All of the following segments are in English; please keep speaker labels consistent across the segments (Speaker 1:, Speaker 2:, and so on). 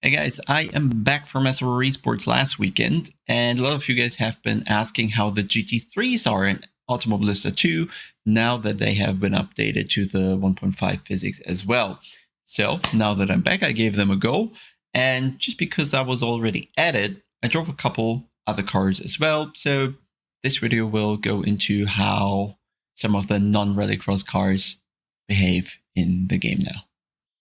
Speaker 1: Hey guys, I am back from SRO Esports last weekend, and a lot of you guys have been asking how the GT3s are in Automobilista 2 now that they have been updated to the 1.5 physics as well. So now that I'm back, I gave them a go, and just because I was already at it, I drove a couple other cars as well. So this video will go into how some of the non-rallycross cars behave in the game now.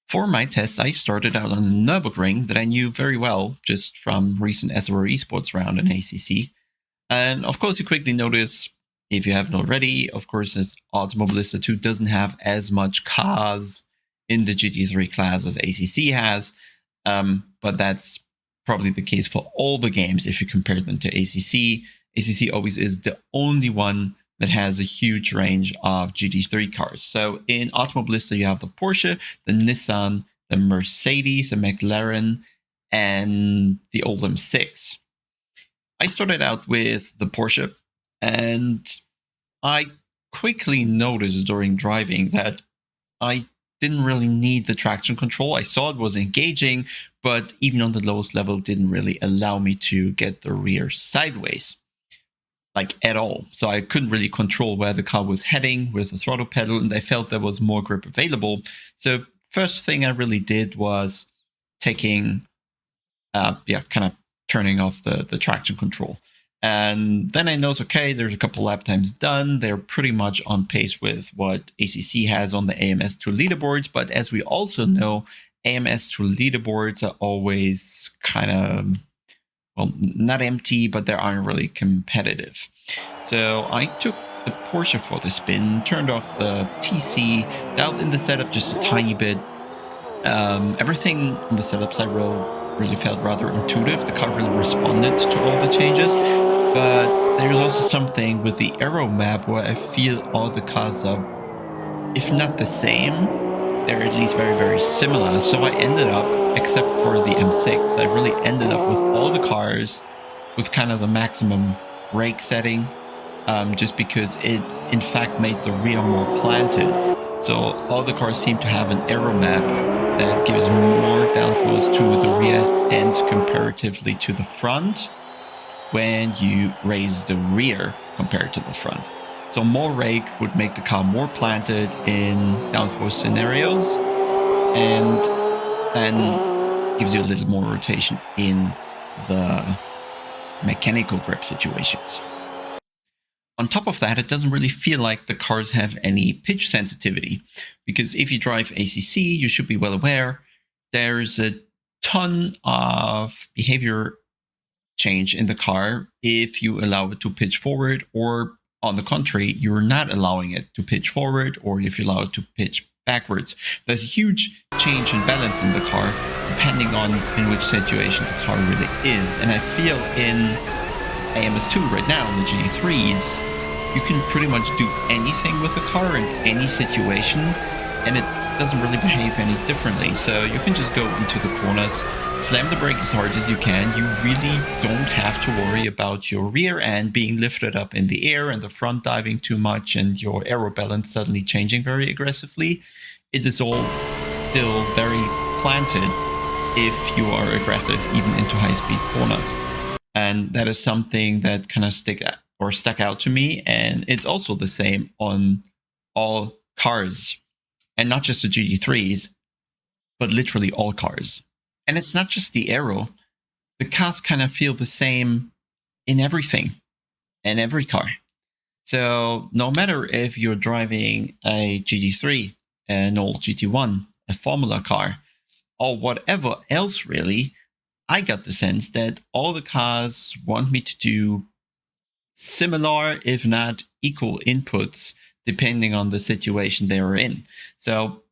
Speaker 1: For my test, I started out on a Nürburgring that I knew very well just from recent SRO Esports round in ACC. And of course, you quickly notice, if you haven't already, of course, this Automobilista 2 doesn't have as much cars in the GT3 class as ACC has. But that's probably the case for all the games if you compare them to ACC. ACC always is the only one that has a huge range of GT3 cars. So in Automobilista, you have the Porsche, the Nissan, the Mercedes, the McLaren, and the old M6. I started out with the Porsche, and I quickly noticed during driving that I didn't really need the traction control. I saw it was engaging, but even on the lowest level, didn't really allow me to get the rear sideways, like at all. So I couldn't really control where the car was heading with the throttle pedal, and I felt there was more grip available. So first thing I really did was taking, kind of turning off the traction control. And then I noticed, okay, there's a couple lap times done. They're pretty much on pace with what ACC has on the AMS2 leaderboards. But as we also know, AMS2 leaderboards are always kind of, well, not empty, but they aren't really competitive. So I took the Porsche for the spin, turned off the TC, dialed in the setup just a tiny bit. Everything on the setup side really felt rather intuitive. The car really responded to all the changes. But there's also something with the aero map where I feel all the cars are, if not the same, they're at least very, very similar. So I ended up, except for the M6, I really ended up with all the cars with kind of the maximum rake setting, just because it, in fact, made the rear more planted. So all the cars seem to have an aero map that gives more downforce to the rear end comparatively to the front when you raise the rear compared to the front. So more rake would make the car more planted in downforce scenarios, and then gives you a little more rotation in the mechanical grip situations. On top of that, it doesn't really feel like the cars have any pitch sensitivity, because if you drive ACC, you should be well aware there's a ton of behavior change in the car if you allow it to pitch forward, or on the contrary, you're not allowing it to pitch forward, or if you allow it to pitch backwards. There's a huge change in balance in the car depending on in which situation the car really is. And I feel in AMS2 right now, in the GT3s, you can pretty much do anything with the car in any situation, and it doesn't really behave any differently. So you can just go into the corners, slam the brake as hard as you can. You really don't have to worry about your rear end being lifted up in the air and the front diving too much and your aero balance suddenly changing very aggressively. It is all still very planted if you are aggressive even into high-speed corners. And that is something that kind of stuck out to me. And it's also the same on all cars, and not just the GT3s, but literally all cars. And it's not just the aero. The cars kind of feel the same in everything and every car. So no matter if you're driving a GT3, an old GT1, a Formula car, or whatever else really, I got the sense that all the cars want me to do similar, if not equal inputs, depending on the situation they were in. So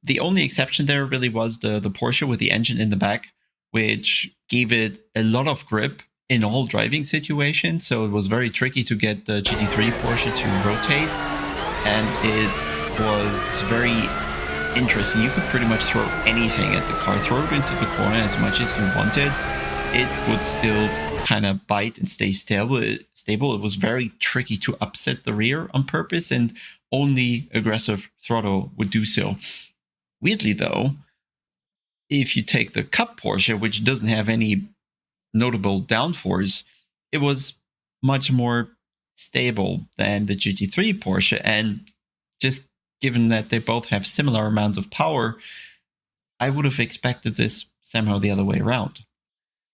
Speaker 1: the only exception there really was the Porsche with the engine in the back, which gave it a lot of grip in all driving situations. So it was very tricky to get the GT3 Porsche to rotate. And it was very interesting. You could pretty much throw anything at the car, throw it into the corner as much as you wanted. It would still kind of bite and stay stable. It was very tricky to upset the rear on purpose, and only aggressive throttle would do so. Weirdly though, if you take the Cup Porsche, which doesn't have any notable downforce, it was much more stable than the GT3 Porsche. And just given that they both have similar amounts of power, I would have expected this somehow the other way around.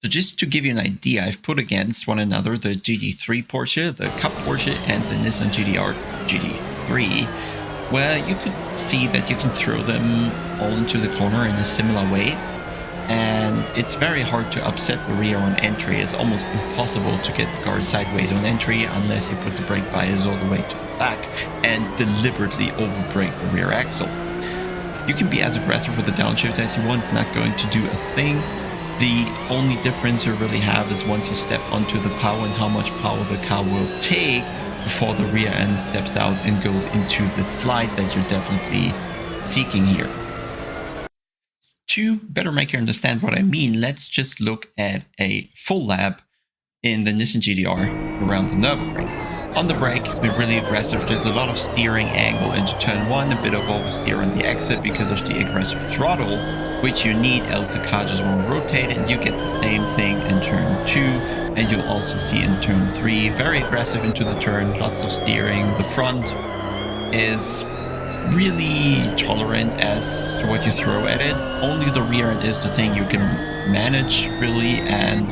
Speaker 1: So just to give you an idea, I've put against one another the GT3 Porsche, the Cup Porsche, and the Nissan GT-R GT3, where you could see that you can throw them all into the corner in a similar way. And it's very hard to upset the rear on entry. It's almost impossible to get the car sideways on entry unless you put the brake bias all the way to the back and deliberately overbrake the rear axle. You can be as aggressive with the downshift as you want, not going to do a thing. The only difference you really have is once you step onto the power and how much power the car will take before the rear end steps out and goes into the slide that you're definitely seeking here. To better make you understand what I mean, let's just look at a full lap in the Nissan GT-R around the Nürburgring. On the brake, you can be really aggressive. There's a lot of steering angle into turn 1, a bit of oversteer on the exit because of the aggressive throttle, which you need, else the car just won't rotate, and you get the same thing in turn 2, and you'll also see in turn 3, very aggressive into the turn, lots of steering. The front is really tolerant as to what you throw at it. Only the rear end is the thing you can manage, really, and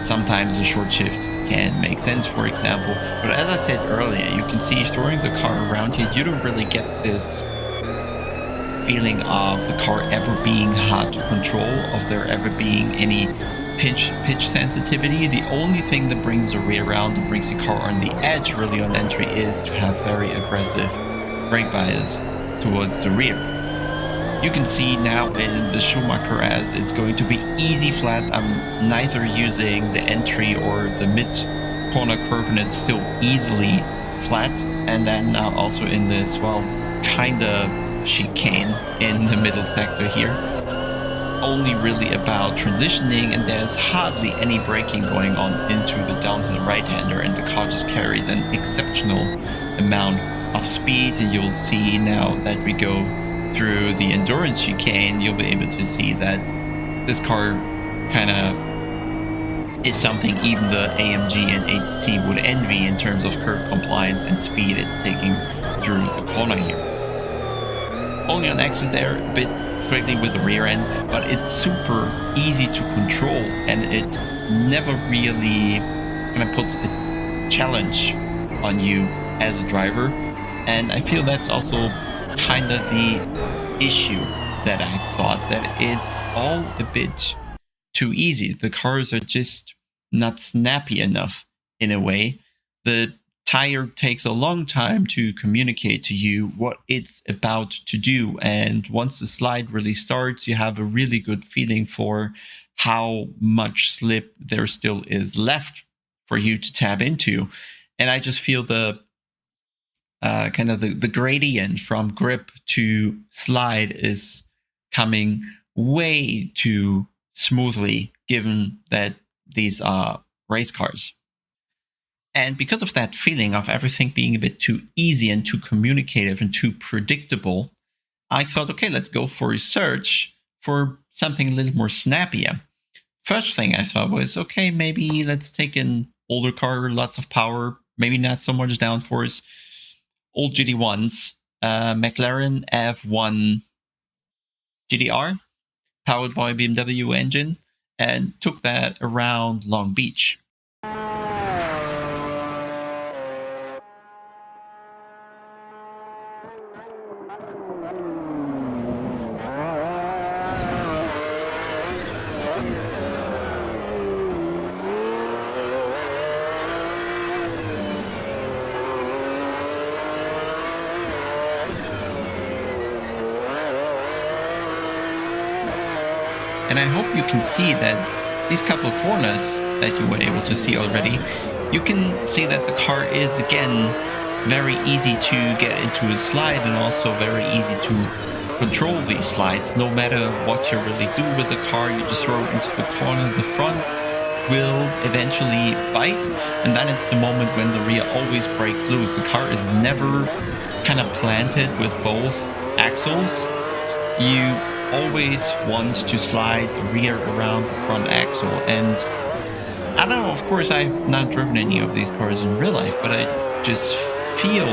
Speaker 1: sometimes a short shift can make sense, for example. But as I said earlier, you can see throwing the car around here, you don't really get this feeling of the car ever being hard to control, of there ever being any pitch sensitivity. The only thing that brings the rear around and brings the car on the edge really on entry is to have very aggressive brake bias towards the rear. You can see now in the Schumacher as it's going to be easy flat. I'm neither using the entry or the mid corner curve, and it's still easily flat. And then now also in this, well, kind of chicane in the middle sector here. Only really about transitioning, and there's hardly any braking going on into the downhill right-hander, and the car just carries an exceptional amount of speed. And you'll see now that we go through the endurance chicane, you'll be able to see that this car kind of is something even the AMG and ACC would envy in terms of curb compliance and speed it's taking through the corner here. Only on exit there, a bit squiggly with the rear end, but it's super easy to control, and it never really kind of puts a challenge on you as a driver. And I feel that's also kind of the issue, that I thought that it's all a bit too easy. The cars are just not snappy enough in a way. The tire takes a long time to communicate to you what it's about to do, and once the slide really starts, you have a really good feeling for how much slip there still is left for you to tap into. And I just feel the kind of the gradient from grip to slide is coming way too smoothly, given that these are race cars. And because of that feeling of everything being a bit too easy and too communicative and too predictable, I thought, okay, let's go for a search for something a little more snappier. First thing I thought was, okay, maybe let's take an older car, lots of power, maybe not so much downforce. Old GT1s, McLaren F1 GT-R, powered by a BMW engine, and took that around Long Beach. And I hope you can see that these couple of corners that you were able to see already, you can see that the car is, again, very easy to get into a slide, and also very easy to control these slides. No matter what you really do with the car, you just throw it into the corner, the front will eventually bite, and then it's the moment when the rear always breaks loose. The car is never kind of planted with both axles. You always want to slide the rear around the front axle. And I don't know, of course, I've not driven any of these cars in real life, but I just feel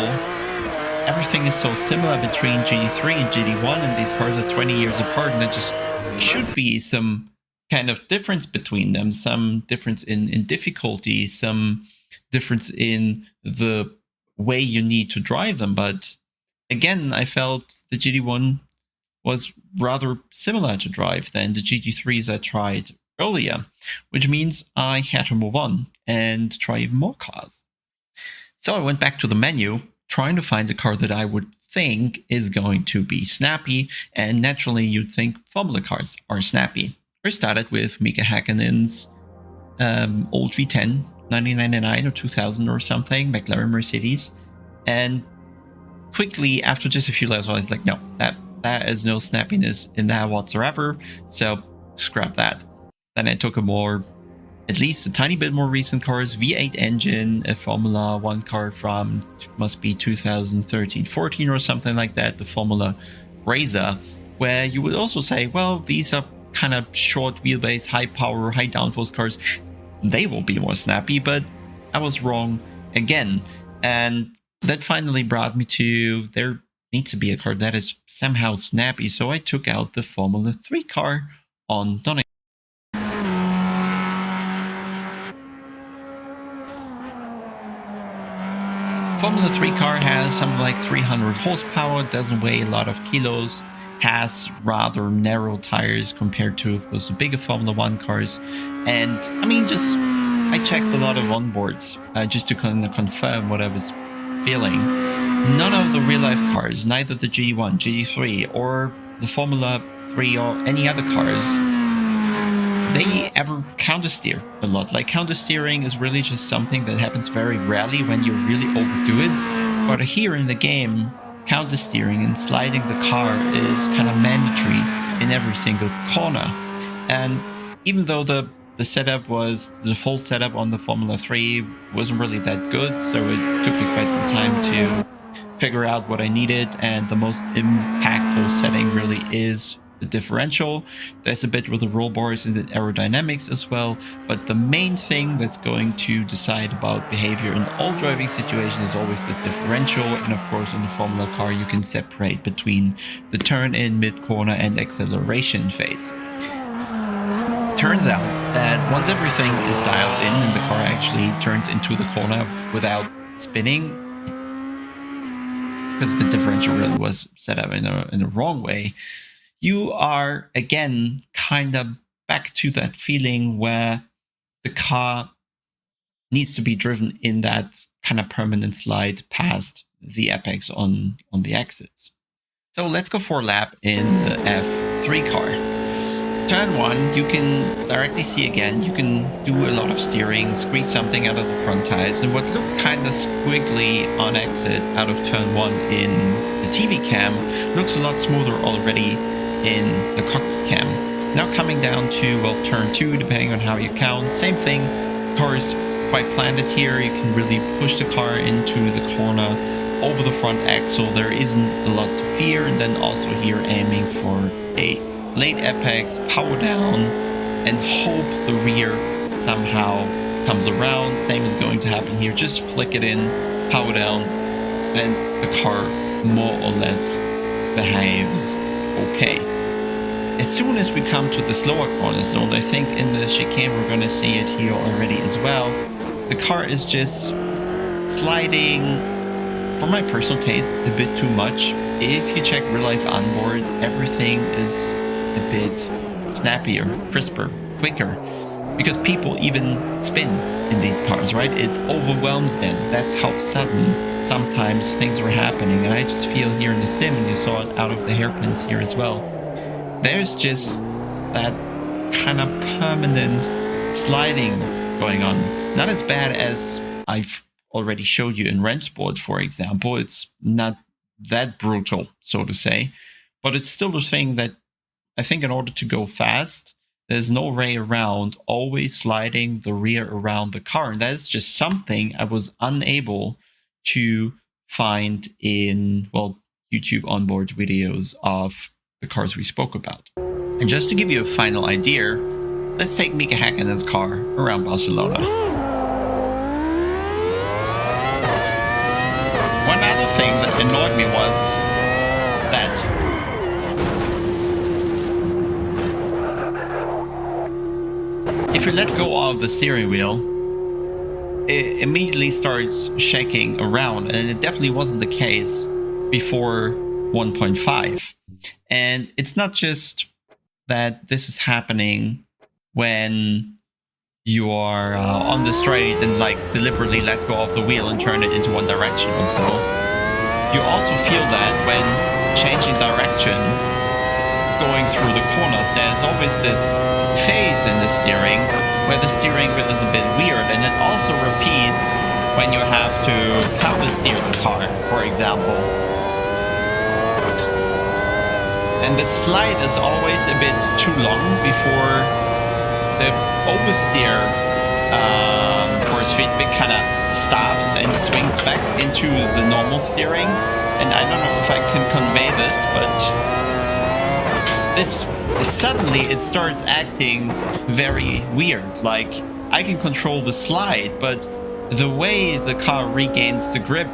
Speaker 1: everything is so similar between GT3 and GT1, and these cars are 20 years apart, and there just should be some kind of difference between them, some difference in difficulty, some difference in the way you need to drive them. But again, I felt the GT1 was rather similar to drive than the GT3s I tried earlier, which means I had to move on and try even more cars. So I went back to the menu, trying to find a car that I would think is going to be snappy, and naturally you'd think Formula cars are snappy. We started with Mika Häkkinen's old V10, 1999 or 2000 or something, McLaren Mercedes, and quickly after just a few laps I was like, no, that is no snappiness in that whatsoever, so scrap that. Then I took at least a tiny bit more recent cars, V8 engine, a Formula 1 car from, must be 2013-14 or something like that, the Formula Razor, where you would also say, well, these are kind of short wheelbase, high power, high downforce cars. They will be more snappy, but I was wrong again. And that finally brought me to, there needs to be a car that is somehow snappy, so I took out the Formula 3 car on Donington. Formula 3 car has something like 300 horsepower, doesn't weigh a lot of kilos, has rather narrow tires compared to, of course, the bigger Formula 1 cars. And I mean, I checked a lot of onboards just to kind of confirm what I was feeling. None of the real-life cars, neither the GT1, GT3, or the Formula 3 or any other cars, they ever countersteer a lot. Like, countersteering is really just something that happens very rarely when you really overdo it. But here in the game, countersteering and sliding the car is kind of mandatory in every single corner. And even though the setup was, the default setup on the Formula 3 wasn't really that good, so it took me quite some time to figure out what I needed, and the most impactful setting really is the differential. There's a bit with the roll bars and the aerodynamics as well, but the main thing that's going to decide about behavior in all driving situations is always the differential. And of course, in the Formula car, you can separate between the turn in, mid corner, and acceleration phase. Turns out that once everything is dialed in and the car actually turns into the corner without spinning, because the differential really was set up in a wrong way, you are again kind of back to that feeling where the car needs to be driven in that kind of permanent slide past the apex on the exits. So let's go for a lap in the F3 car. Turn 1, you can directly see again, you can do a lot of steering, squeeze something out of the front tires, and what looked kind of squiggly on exit out of turn 1 in the TV cam looks a lot smoother already in the cockpit cam. Now coming down to, well, turn 2, depending on how you count, same thing, car is quite planted here, you can really push the car into the corner over the front axle, there isn't a lot to fear, and then also here aiming for a late apex, power down, and hope the rear somehow comes around. Same is going to happen here. Just flick it in, power down, and the car more or less behaves okay. As soon as we come to the slower corner zone, I think in the chicane we're going to see it here already as well, the car is just sliding, for my personal taste, a bit too much. If you check real life onboards, everything is a bit snappier, crisper, quicker, because people even spin in these cars, right? It overwhelms them. That's how sudden sometimes things are happening. And I just feel here in the sim, and you saw it out of the hairpins here as well, there's just that kind of permanent sliding going on. Not as bad as I've already showed you in Rennsport, for example. It's not that brutal, so to say, but it's still a thing that I think in order to go fast, there's no way around always sliding the rear around the car. And that is just something I was unable to find in, well, YouTube onboard videos of the cars we spoke about. And just to give you a final idea, let's take Mika Häkkinen's car around Barcelona. One other thing that annoyed me was that if you let go of the steering wheel, it immediately starts shaking around, and it definitely wasn't the case before 1.5. And it's not just that this is happening when you are on the straight and like deliberately let go of the wheel and turn it into one direction or so. You also feel that when changing direction, going through the corners, there's always this phase in the steering where the steering wheel is a bit weird, and it also repeats when you have to counter steer the car, for example. And the slide is always a bit too long before the oversteer force feedback kind of stops and swings back into the normal steering. And I don't know if I can convey this, but this suddenly it starts acting very weird. Like, I can control the slide, but the way the car regains the grip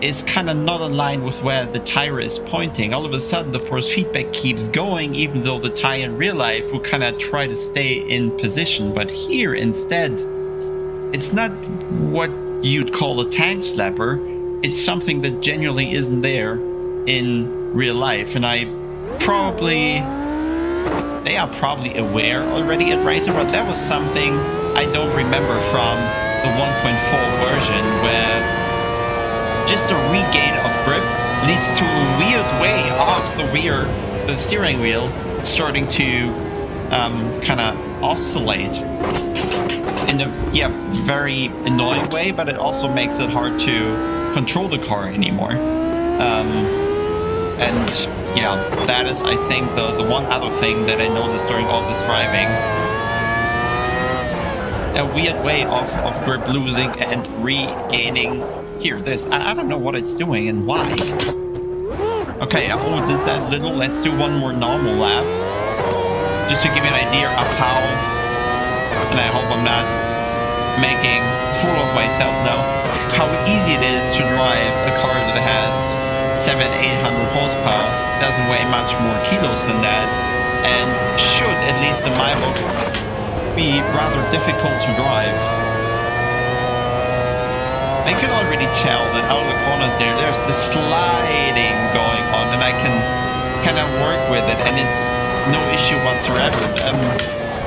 Speaker 1: is kind of not aligned with where the tire is pointing. All of a sudden the force feedback keeps going, even though the tire in real life will kind of try to stay in position. But here instead, it's not what you'd call a tank slapper. It's something that genuinely isn't there in real life. And they are probably aware already at Racer, but that was something I don't remember from the 1.4 version, where just a regain of grip leads to a weird way off the steering wheel starting to kind of oscillate in a very annoying way, but it also makes it hard to control the car anymore. And yeah, that is, I think, the one other thing that I noticed during all this driving. A weird way of grip losing and regaining. Here, I don't know what it's doing and why. Okay, I did that little. Let's do one more normal lap. Just to give you an idea of how, and I hope I'm not making a fool of myself now, how easy it is to drive a car that has 700-800 horsepower, doesn't weigh much more kilos than that, and should, at least in my book, be rather difficult to drive. I can already tell that out of the corners there's the sliding going on, and I can kind of work with it, and it's no issue whatsoever.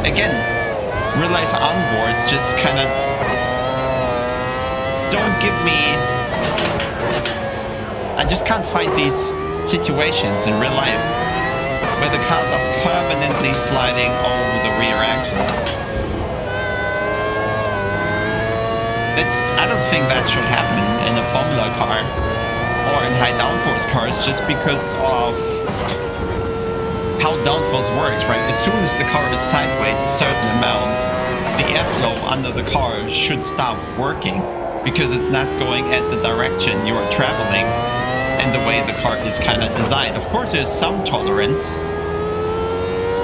Speaker 1: Again, real life onboards just kind of don't give me... I just can't find these situations in real life where the cars are permanently sliding over the rear axle. I don't think that should happen in a Formula car or in high downforce cars, just because of how downforce works, right? As soon as the car is sideways a certain amount, the airflow under the car should stop working because it's not going at the direction you're traveling and the way the car is kind of designed. Of course, there's some tolerance,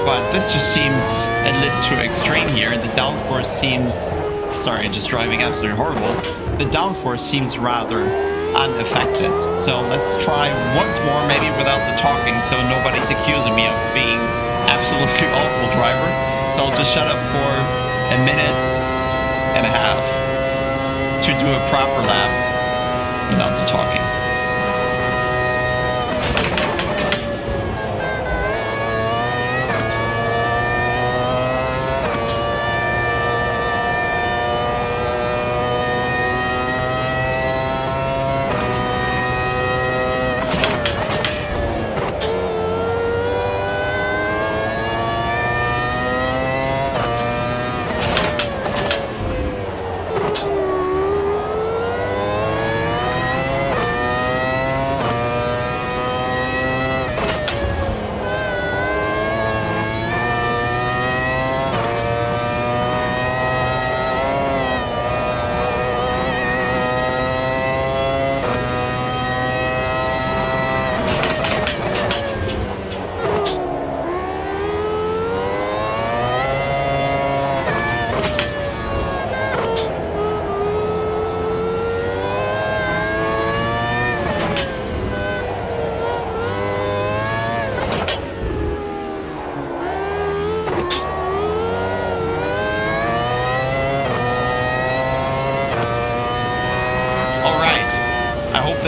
Speaker 1: but this just seems a little too extreme here, and the downforce seems... Sorry, just driving absolutely horrible. The downforce seems rather unaffected. So let's try once more, maybe without the talking, so nobody's accusing me of being absolutely awful driver. So I'll just shut up for a minute and a half to do a proper lap without the talking.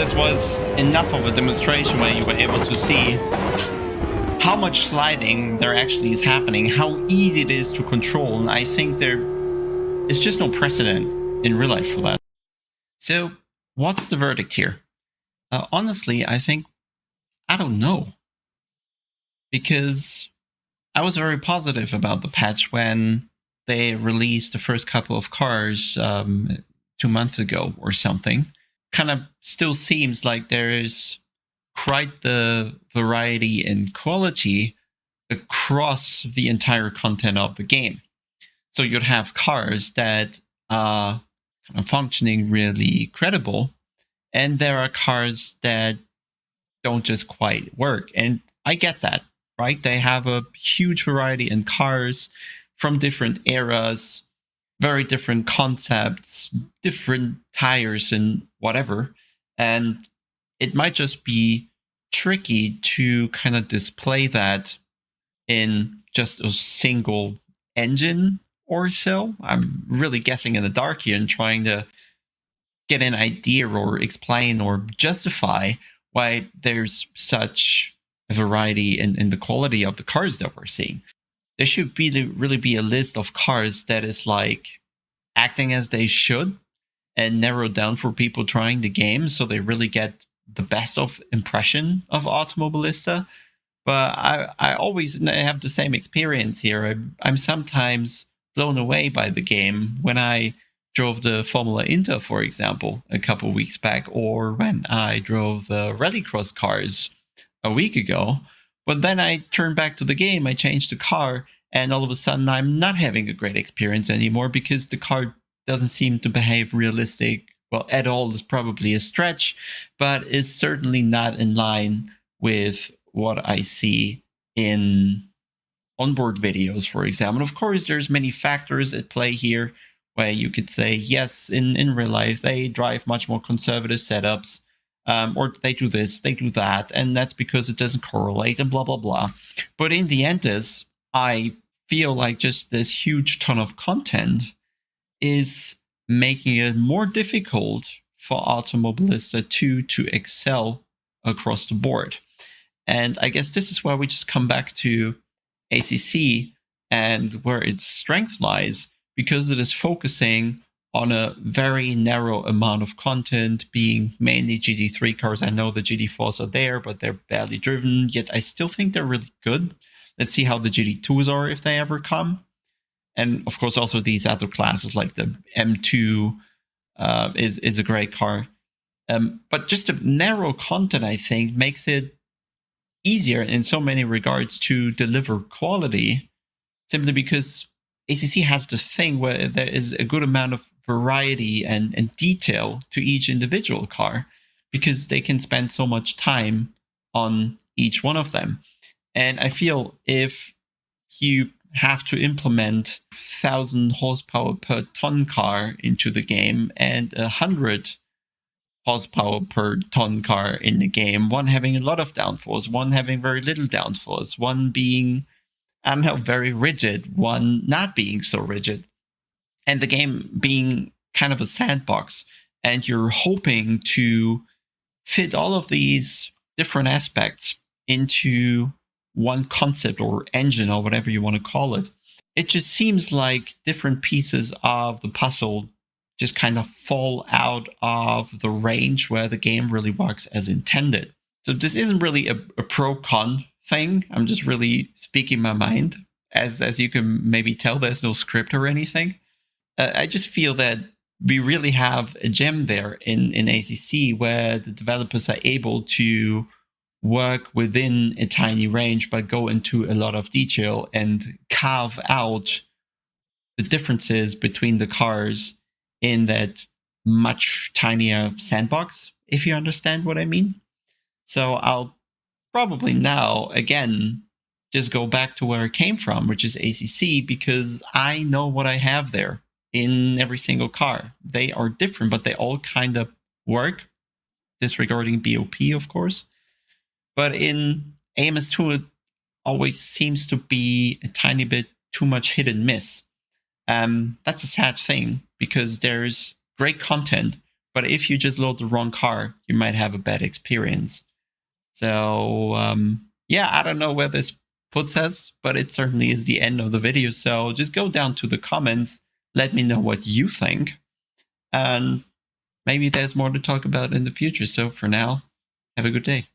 Speaker 1: this was enough of a demonstration where you were able to see how much sliding there actually is happening, how easy it is to control, and I think there is just no precedent in real life for that. So, what's the verdict here? Honestly, I think I don't know, because I was very positive about the patch when they released the first couple of cars 2 months ago or something. Kind of still seems like there is quite the variety and quality across the entire content of the game. So you'd have cars that are kind of functioning really credible, and there are cars that don't just quite work. And I get that, right? They have a huge variety in cars from different eras, very different concepts, different tires and whatever. And it might just be tricky to kind of display that in just a single engine or so. I'm really guessing in the dark here and trying to get an idea or explain or justify why there's such a variety in the quality of the cars that we're seeing. There should really be a list of cars that is like acting as they should and narrowed down for people trying the game so they really get the best of impression of Automobilista. But I always have the same experience here. I'm sometimes blown away by the game when I drove the Formula Inter, for example, a couple weeks back, or when I drove the rallycross cars a week ago. But then I turned back to the game, I changed the car, and all of a sudden I'm not having a great experience anymore because the car doesn't seem to behave realistic. Well, at all is probably a stretch, but is certainly not in line with what I see in onboard videos, for example. Of course, there's many factors at play here where you could say, yes, in real life, they drive much more conservative setups, or they do this, they do that, and that's because it doesn't correlate and blah, blah, blah. But in the end is, I feel like just this huge ton of content is making it more difficult for Automobilista 2 to excel across the board. And I guess this is where we just come back to ACC and where its strength lies, because it is focusing on a very narrow amount of content, being mainly GT3 cars. I know the GT4s are there, but they're barely driven, yet I still think they're really good. Let's see how the GT2s are if they ever come. And of course, also these other classes like the M2 is a great car. But just the narrow content, I think, makes it easier in so many regards to deliver quality, simply because ACC has this thing where there is a good amount of variety and detail to each individual car, because they can spend so much time on each one of them. And I feel if you have to implement 1,000 horsepower per ton car into the game and 100 horsepower per ton car in the game, one having a lot of downforce, one having very little downforce, one being, I don't know, very rigid, one not being so rigid, and the game being kind of a sandbox, and you're hoping to fit all of these different aspects into one concept or engine or whatever you want to call it. It just seems like different pieces of the puzzle just kind of fall out of the range where the game really works as intended. So this isn't really a pro-con thing. I'm just really speaking my mind. As you can maybe tell, there's no script or anything. I just feel that we really have a gem there in ACC where the developers are able to work within a tiny range but go into a lot of detail and carve out the differences between the cars in that much tinier sandbox, if you understand what I mean. So I'll probably now, again, just go back to where it came from, which is ACC, because I know what I have there in every single car. They are different, but they all kind of work, disregarding BOP, of course. But in AMS2, it always seems to be a tiny bit too much hit and miss. That's a sad thing, because there's great content But if you just load the wrong car, you might have a bad experience. So yeah, I don't know where this puts us, but it certainly is the end of the video. So just go down to the comments, let me know what you think, and maybe there's more to talk about in the future. So for now, have a good day.